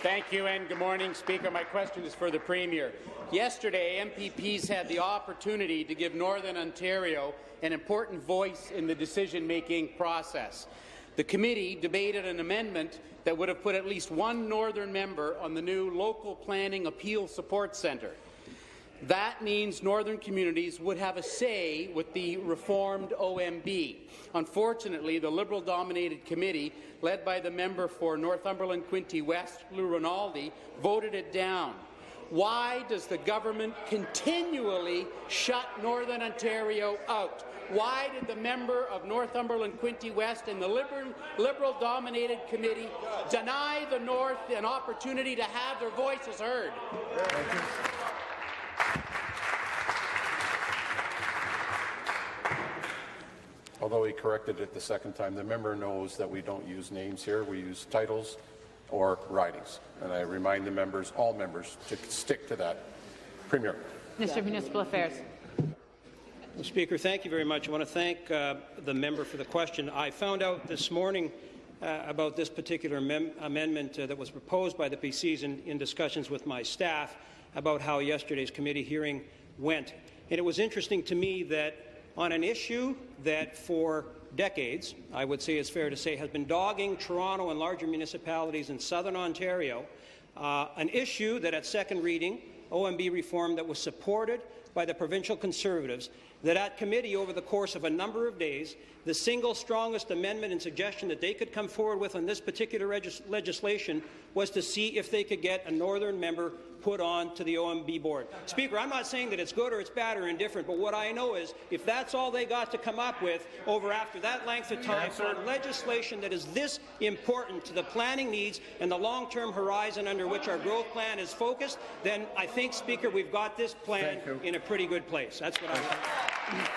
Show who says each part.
Speaker 1: Thank you and good morning, Speaker. My question is for the Premier. Yesterday, MPPs had the opportunity to give Northern Ontario an important voice in the decision-making process. The committee debated an amendment that would have put at least one Northern member on the new Local Planning Appeal Support Centre. That means Northern communities would have a say with the reformed OMB. Unfortunately, the Liberal-dominated committee, led by the member for Northumberland-Quinte West, Lou Rinaldi, voted it down. Why does the government continually shut Northern Ontario out? Why did the member of Northumberland-Quinte West and the Liberal-dominated committee deny the North an opportunity to have their voices heard?
Speaker 2: Although he corrected it the second time, the member knows that we don't use names here. We use titles or ridings. And I remind the members, all members, to stick to that. Premier.
Speaker 3: Minister of Municipal Affairs.
Speaker 4: Well, Speaker, thank you very much. I want to thank the member for the question. I found out this morning about this particular amendment that was proposed by the PCs in discussions with my staff about how yesterday's committee hearing went. And it was interesting to me that on an issue that for decades, I would say it's fair to say, has been dogging Toronto and larger municipalities in southern Ontario, an issue that at second reading, OMB reform that was supported by the provincial Conservatives, that at committee over the course of a number of days, the single strongest amendment and suggestion that they could come forward with on this particular legislation was to see if they could get a Northern member put on to the OMB board. Speaker, I'm not saying that it's good or it's bad or indifferent, but what I know is if that's all they got to come up with over after that length of time for legislation that is this important to the planning needs and the long-term horizon under which our growth plan is focused, then I think, Speaker, we've got this plan in a pretty good place. That's what I think.